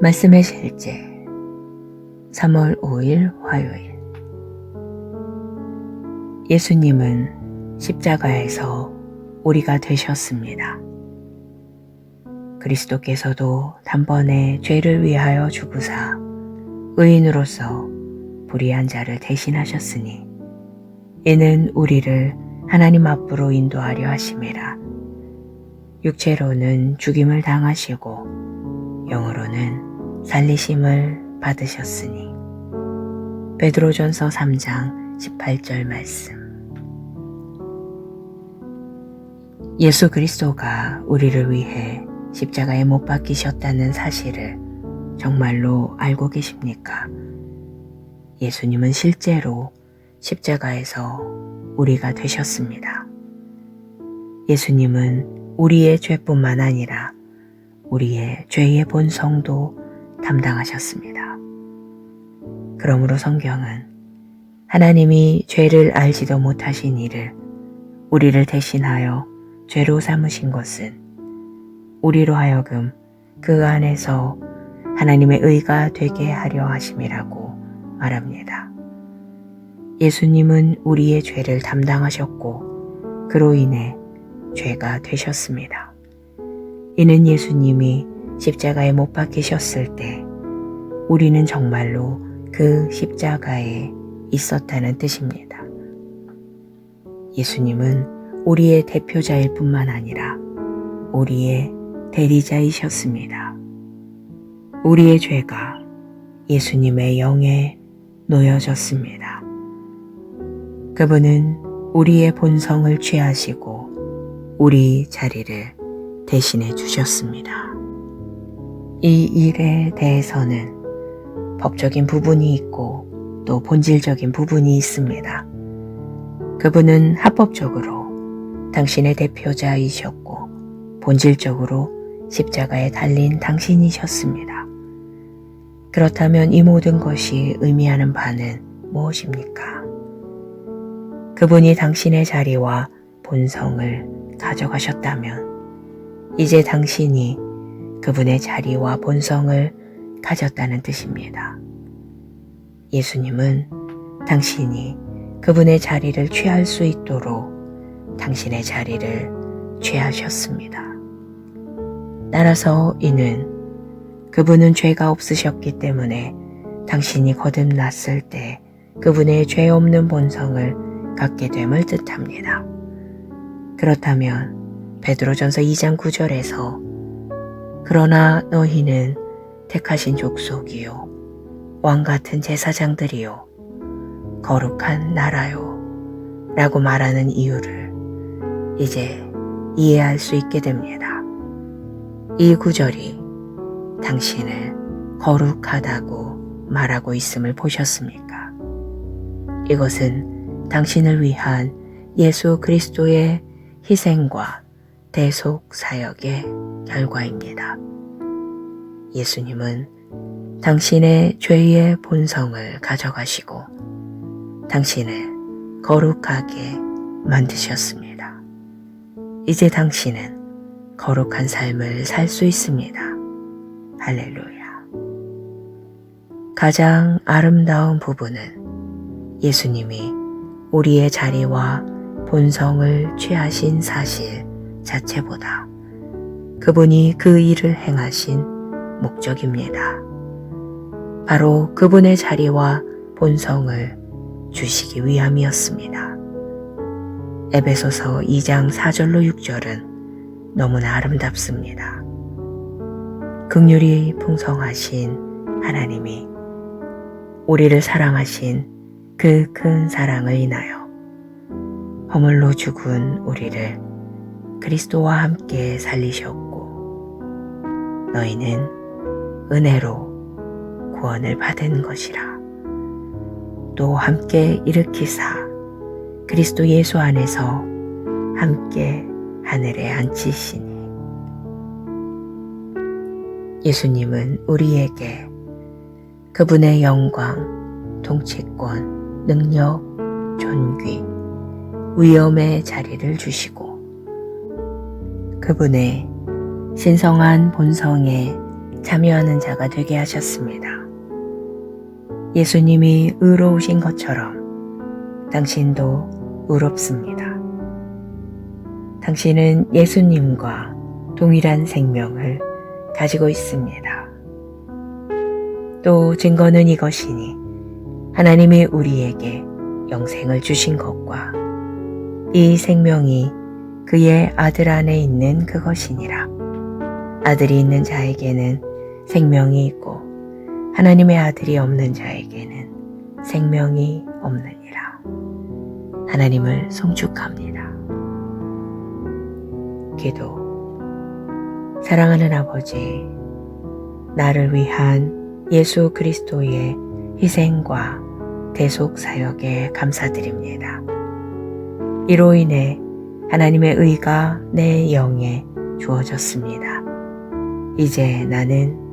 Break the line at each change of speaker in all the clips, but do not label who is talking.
말씀의 실제 3월 5일 화요일. 예수님은 십자가에서 우리가 되셨습니다. 그리스도께서도 단번에 죄를 위하여 죽으사 의인으로서 불의한 자를 대신하셨으니 이는 우리를 하나님 앞으로 인도하려 하심이라. 육체로는 죽임을 당하시고 영으로는 살리심을 받으셨으니. 베드로전서 3장 18절 말씀. 예수 그리스도가 우리를 위해 십자가에 못 박히셨다는 사실을 정말로 알고 계십니까? 예수님은 실제로 십자가에서 우리가 되셨습니다. 예수님은 우리의 죄뿐만 아니라 우리의 죄의 본성도 담당하셨습니다. 그러므로 성경은 하나님이 죄를 알지도 못하신 이를 우리를 대신하여 죄로 삼으신 것은 우리로 하여금 그 안에서 하나님의 의가 되게 하려 하심이라고 말합니다. 예수님은 우리의 죄를 담당하셨고 그로 인해 죄가 되셨습니다. 이는 예수님이 십자가에 못 박히셨을 때 우리는 정말로 그 십자가에 있었다는 뜻입니다. 예수님은 우리의 대표자일 뿐만 아니라 우리의 대리자이셨습니다. 우리의 죄가 예수님의 영에 놓여졌습니다. 그분은 우리의 본성을 취하시고 우리 자리를 대신해 주셨습니다. 이 일에 대해서는 법적인 부분이 있고 또 본질적인 부분이 있습니다. 그분은 합법적으로 당신의 대표자이셨고 본질적으로 십자가에 달린 당신이셨습니다. 그렇다면 이 모든 것이 의미하는 바는 무엇입니까? 그분이 당신의 자리와 본성을 가져가셨다면 이제 당신이 그분의 자리와 본성을 가졌다는 뜻입니다. 예수님은 당신이 그분의 자리를 취할 수 있도록 당신의 자리를 취하셨습니다. 따라서 이는 그분은 죄가 없으셨기 때문에 당신이 거듭났을 때 그분의 죄 없는 본성을 갖게 됨을 뜻합니다. 그렇다면 베드로전서 2장 9절에서 그러나 너희는 택하신 족속이요 왕같은 제사장들이요 거룩한 나라요 라고 말하는 이유를 이제 이해할 수 있게 됩니다. 이 구절이 당신을 거룩하다고 말하고 있음을 보셨습니까? 이것은 당신을 위한 예수 그리스도의 희생과 대속 사역의 결과입니다. 예수님은 당신의 죄의 본성을 가져가시고 당신을 거룩하게 만드셨습니다. 이제 당신은 거룩한 삶을 살 수 있습니다. 할렐루야. 가장 아름다운 부분은 예수님이 우리의 자리와 본성을 취하신 사실 자체보다 그분이 그 일을 행하신 목적입니다. 바로 그분의 자리와 본성을 주시기 위함이었습니다. 에베소서 2장 4절로 6절은 너무나 아름답습니다. 긍휼이 풍성하신 하나님이 우리를 사랑하신 그 큰 사랑을 인하여 허물로 죽은 우리를 그리스도와 함께 살리셨고 너희는 은혜로 구원을 받은 것이라. 또 함께 일으키사 그리스도 예수 안에서 함께 하늘에 앉히시니. 예수님은 우리에게 그분의 영광, 통치권, 능력, 존귀, 위엄의 자리를 주시고 그분의 신성한 본성에 참여하는 자가 되게 하셨습니다. 예수님이 의로우신 것처럼 당신도 의롭습니다. 당신은 예수님과 동일한 생명을 가지고 있습니다. 또 증거는 이것이니 하나님이 우리에게 영생을 주신 것과 이 생명이 그의 아들 안에 있는 그것이니라. 아들이 있는 자에게는 생명이 있고 하나님의 아들이 없는 자에게는 생명이 없느니라. 하나님을 송축합니다. 기도. 사랑하는 아버지, 나를 위한 예수 그리스도의 희생과 대속 사역에 감사드립니다. 이로 인해 하나님의 의가 내 영에 주어졌습니다. 이제 나는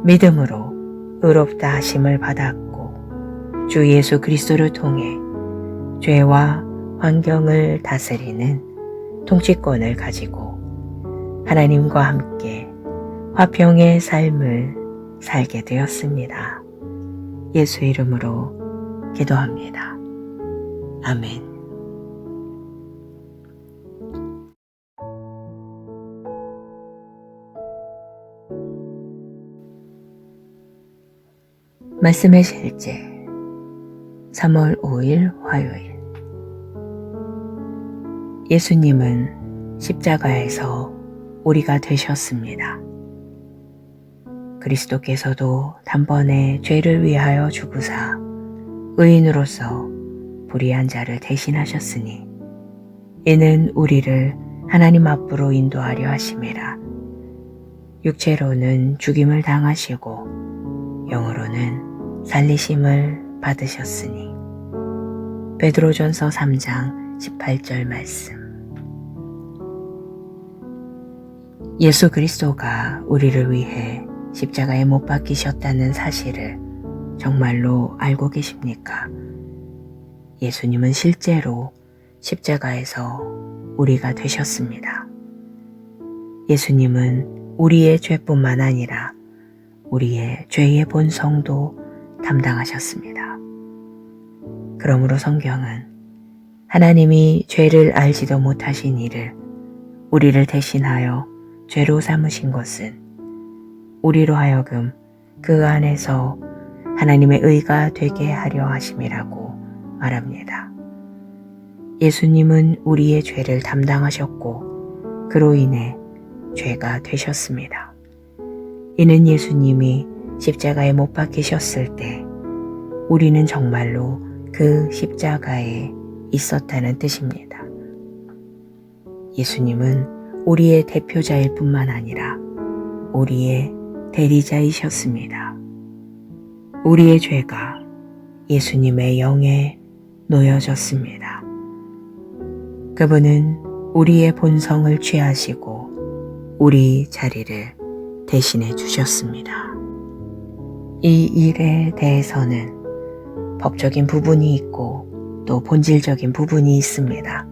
믿음으로 의롭다 하심을 받았고 주 예수 그리스도를 통해 죄와 환경을 다스리는 통치권을 가지고 하나님과 함께 화평의 삶을 살게 되었습니다. 예수 이름으로 기도합니다. 아멘. 말씀의 실제 3월 5일 화요일. 예수님은 십자가에서 우리가 되셨습니다. 그리스도께서도 단번에 죄를 위하여 죽으사 의인으로서 불의한 자를 대신하셨으니 이는 우리를 하나님 앞으로 인도하려 하심이라. 육체로는 죽임을 당하시고 영으로는 살리심을 받으셨으니. 베드로전서 3장 18절 말씀. 예수 그리스도가 우리를 위해 십자가에 못 박히셨다는 사실을 정말로 알고 계십니까? 예수님은 실제로 십자가에서 우리가 되셨습니다. 예수님은 우리의 죄뿐만 아니라 우리의 죄의 본성도 담당하셨습니다. 그러므로 성경은 하나님이 죄를 알지도 못하신 이를 우리를 대신하여 죄로 삼으신 것은 우리로 하여금 그 안에서 하나님의 의가 되게 하려 하심이라고 말합니다. 예수님은 우리의 죄를 담당하셨고 그로 인해 죄가 되셨습니다. 이는 예수님이 십자가에 못 박히셨을 때 우리는 정말로 그 십자가에 있었다는 뜻입니다. 예수님은 우리의 대표자일 뿐만 아니라 우리의 대리자이셨습니다. 우리의 죄가 예수님의 영에 놓여졌습니다. 그분은 우리의 본성을 취하시고 우리 자리를 대신해 주셨습니다. 이 일에 대해서는 법적인 부분이 있고 또 본질적인 부분이 있습니다.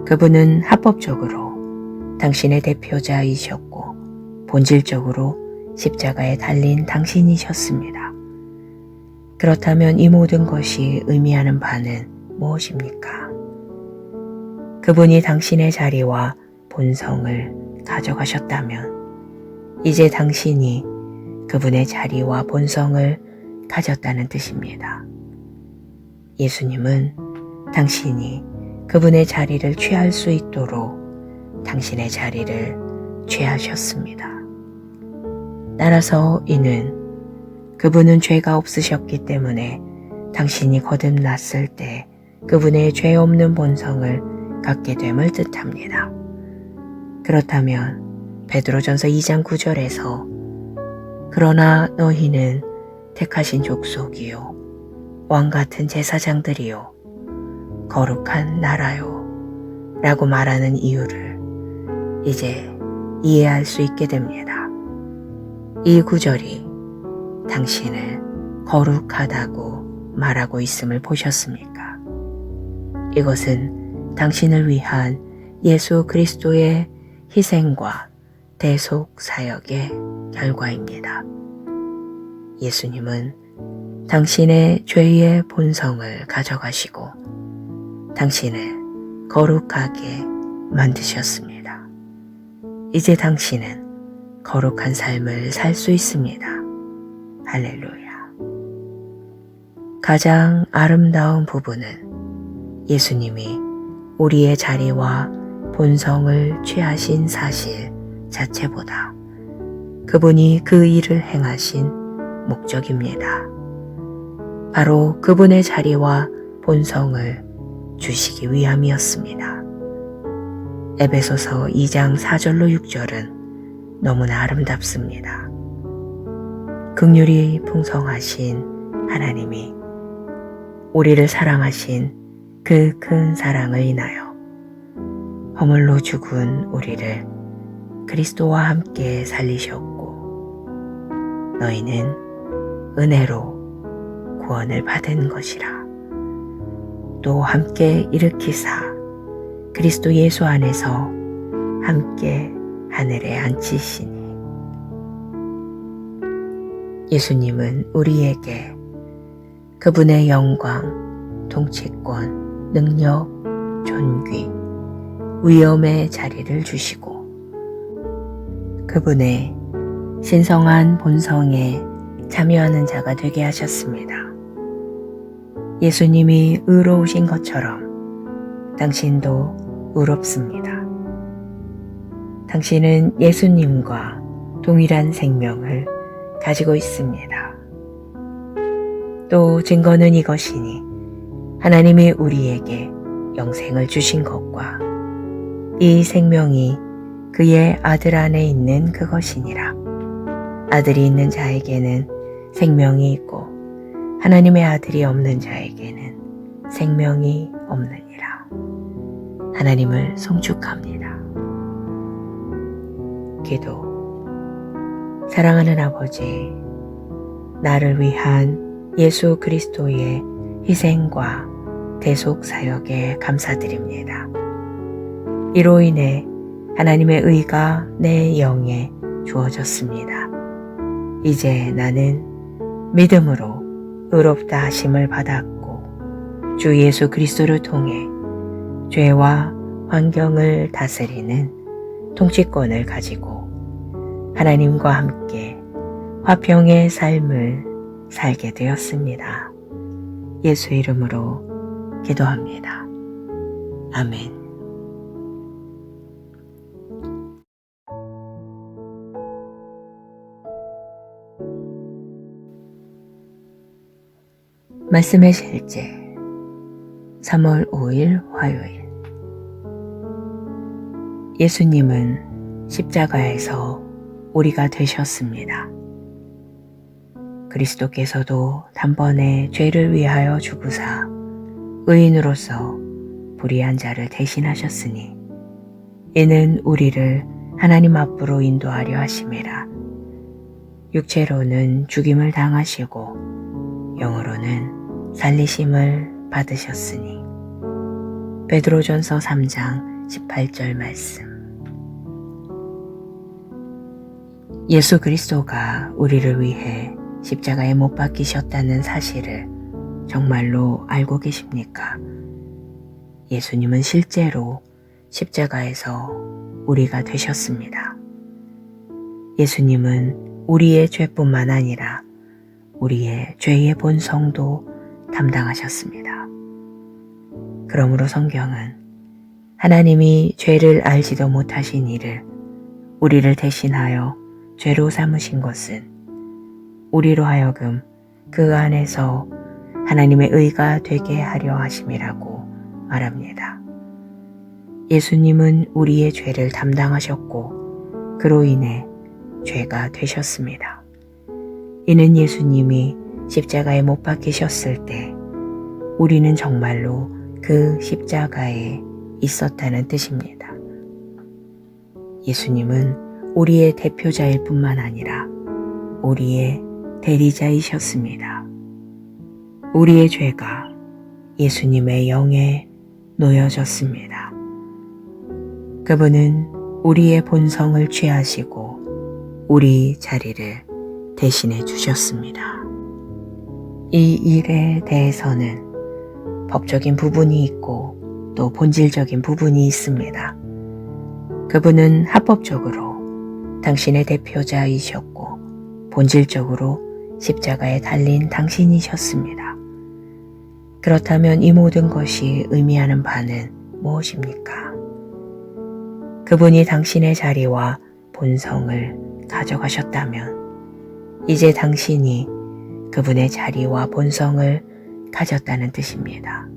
그분은 합법적으로 당신의 대표자이셨고 본질적으로 십자가에 달린 당신이셨습니다. 그렇다면 이 모든 것이 의미하는 바는 무엇입니까? 그분이 당신의 자리와 본성을 가져가셨다면 이제 당신이 그분의 자리와 본성을 가졌다는 뜻입니다. 예수님은 당신이 그분의 자리를 취할 수 있도록 당신의 자리를 취하셨습니다. 따라서 이는 그분은 죄가 없으셨기 때문에 당신이 거듭났을 때 그분의 죄 없는 본성을 갖게 됨을 뜻합니다. 그렇다면 베드로전서 2장 9절에서 그러나 너희는 택하신 족속이요 왕같은 제사장들이요 거룩한 나라요 라고 말하는 이유를 이제 이해할 수 있게 됩니다. 이 구절이 당신을 거룩하다고 말하고 있음을 보셨습니까? 이것은 당신을 위한 예수 그리스도의 희생과 대속 사역의 결과입니다. 예수님은 당신의 죄의 본성을 가져가시고 당신을 거룩하게 만드셨습니다. 이제 당신은 거룩한 삶을 살 수 있습니다. 할렐루야. 가장 아름다운 부분은 예수님이 우리의 자리와 본성을 취하신 사실 자체보다 그분이 그 일을 행하신 목적입니다. 바로 그분의 자리와 본성을 주시기 위함이었습니다. 에베소서 2장 4절로 6절은 너무나 아름답습니다. 긍휼이 풍성하신 하나님이 우리를 사랑하신 그 큰 사랑을 인하여 허물로 죽은 우리를 그리스도와 함께 살리셨고 너희는 은혜로 구원을 받은 것이라. 또 함께 일으키사 그리스도 예수 안에서 함께 하늘에 앉히시니. 예수님은 우리에게 그분의 영광, 통치권, 능력, 존귀, 위엄의 자리를 주시고 그분의 신성한 본성에 참여하는 자가 되게 하셨습니다. 예수님이 의로우신 것처럼 당신도 의롭습니다. 당신은 예수님과 동일한 생명을 가지고 있습니다. 또 증거는 이것이니 하나님이 우리에게 영생을 주신 것과 이 생명이 그의 아들 안에 있는 그것이니라. 아들이 있는 자에게는 생명이 있고 하나님의 아들이 없는 자에게는 생명이 없느니라. 하나님을 송축합니다. 기도. 사랑하는 아버지, 나를 위한 예수 그리스도의 희생과 대속 사역에 감사드립니다. 이로 인해 하나님의 의가 내 영에 주어졌습니다. 이제 나는 믿음으로 의롭다 하심을 받았고 주 예수 그리스도를 통해 죄와 환경을 다스리는 통치권을 가지고 하나님과 함께 화평의 삶을 살게 되었습니다. 예수 이름으로 기도합니다. 아멘. 말씀의 실제 3월 5일 화요일. 예수님은 십자가에서 우리가 되셨습니다. 그리스도께서도 단번에 죄를 위하여 죽으사 의인으로서 불의한 자를 대신하셨으니 이는 우리를 하나님 앞으로 인도하려 하심이라. 육체로는 죽임을 당하시고 영으로는 살리심을 받으셨으니. 베드로전서 3장 18절 말씀. 예수 그리스도가 우리를 위해 십자가에 못 박히셨다는 사실을 정말로 알고 계십니까? 예수님은 실제로 십자가에서 우리가 되셨습니다. 예수님은 우리의 죄뿐만 아니라 우리의 죄의 본성도 담당하셨습니다. 그러므로 성경은 하나님이 죄를 알지도 못하신 이를 우리를 대신하여 죄로 삼으신 것은 우리로 하여금 그 안에서 하나님의 의가 되게 하려 하심이라고 말합니다. 예수님은 우리의 죄를 담당하셨고 그로 인해 죄가 되셨습니다. 이는 예수님이 십자가에 못 박히셨을 때 우리는 정말로 그 십자가에 있었다는 뜻입니다. 예수님은 우리의 대표자일 뿐만 아니라 우리의 대리자이셨습니다. 우리의 죄가 예수님의 영에 놓여졌습니다. 그분은 우리의 본성을 취하시고 우리 자리를 대신해 주셨습니다. 이 일에 대해서는 법적인 부분이 있고 또 본질적인 부분이 있습니다. 그분은 합법적으로 당신의 대표자이셨고 본질적으로 십자가에 달린 당신이셨습니다. 그렇다면 이 모든 것이 의미하는 바는 무엇입니까? 그분이 당신의 자리와 본성을 가져가셨다면 이제 당신이 그분의 자리와 본성을 가졌다는 뜻입니다.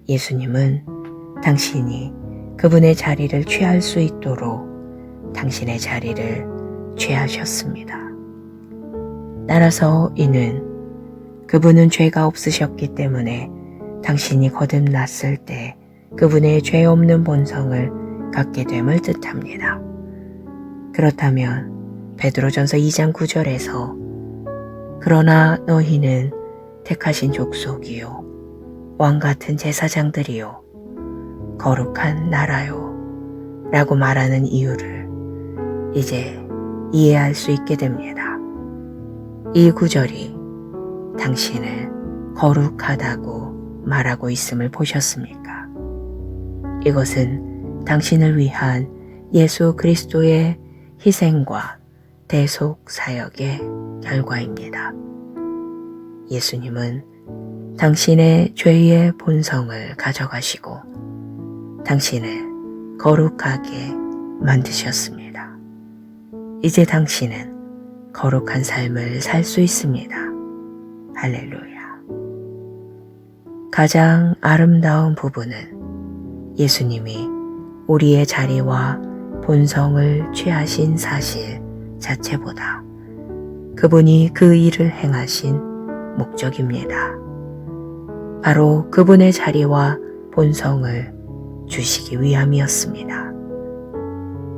예수님은 당신이 그분의 자리를 취할 수 있도록 당신의 자리를 취하셨습니다. 따라서 이는 그분은 죄가 없으셨기 때문에 당신이 거듭났을 때 그분의 죄 없는 본성을 갖게 됨을 뜻합니다. 그렇다면 베드로전서 2장 9절에서 그러나 너희는 택하신 족속이요 왕같은 제사장들이요 거룩한 나라요 라고 말하는 이유를 이제 이해할 수 있게 됩니다. 이 구절이 당신을 거룩하다고 말하고 있음을 보셨습니까? 이것은 당신을 위한 예수 그리스도의 희생과 대속 사역의 결과입니다. 예수님은 당신의 죄의 본성을 가져가시고 당신을 거룩하게 만드셨습니다. 이제 당신은 거룩한 삶을 살 수 있습니다. 할렐루야. 가장 아름다운 부분은 예수님이 우리의 자리와 본성을 취하신 사실 자체보다 그분이 그 일을 행하신 목적입니다. 바로 그분의 자리와 본성을 주시기 위함이었습니다.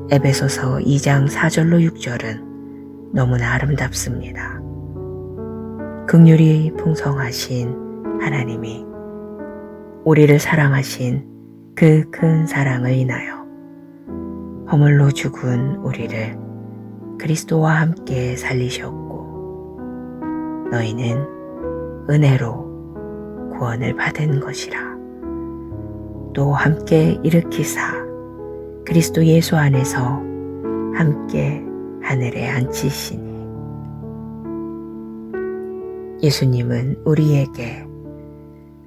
에베소서 2장 4절로 6절은 너무나 아름답습니다. 긍휼이 풍성하신 하나님이 우리를 사랑하신 그 큰 사랑을 인하여 허물로 죽은 우리를 그리스도와 함께 살리셨고 너희는 은혜로 구원을 받은 것이라. 또 함께 일으키사 그리스도 예수 안에서 함께 하늘에 앉히시니. 예수님은 우리에게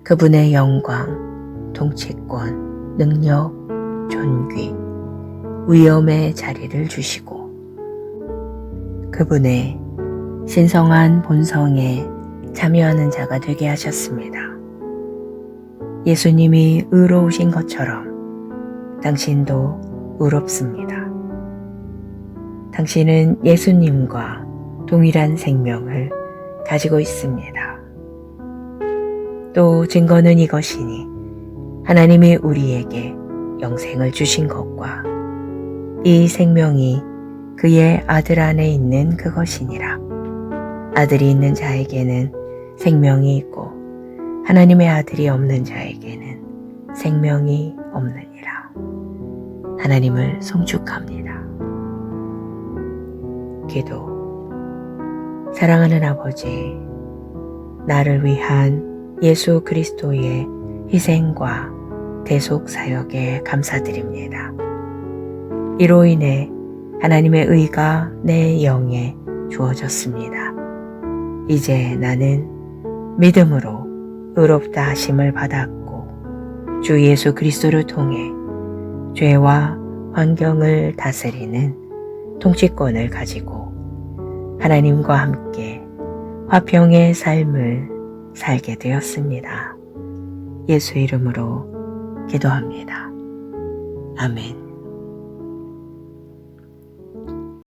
그분의 영광, 통치권, 능력, 존귀, 위엄의 자리를 주시고 그분의 신성한 본성에 참여하는 자가 되게 하셨습니다. 예수님이 의로우신 것처럼 당신도 의롭습니다. 당신은 예수님과 동일한 생명을 가지고 있습니다. 또 증거는 이것이니 하나님이 우리에게 영생을 주신 것과 이 생명이 그의 아들 안에 있는 그것이니라. 아들이 있는 자에게는 생명이 있고 하나님의 아들이 없는 자에게는 생명이 없느니라. 하나님을 송축합니다. 기도. 사랑하는 아버지, 나를 위한 예수 그리스도의 희생과 대속 사역에 감사드립니다. 이로 인해 하나님의 의가 내 영에 주어졌습니다. 이제 나는 믿음으로 의롭다 하심을 받았고 주 예수 그리스도를 통해 죄와 환경을 다스리는 통치권을 가지고 하나님과 함께 화평의 삶을 살게 되었습니다. 예수 이름으로 기도합니다. 아멘.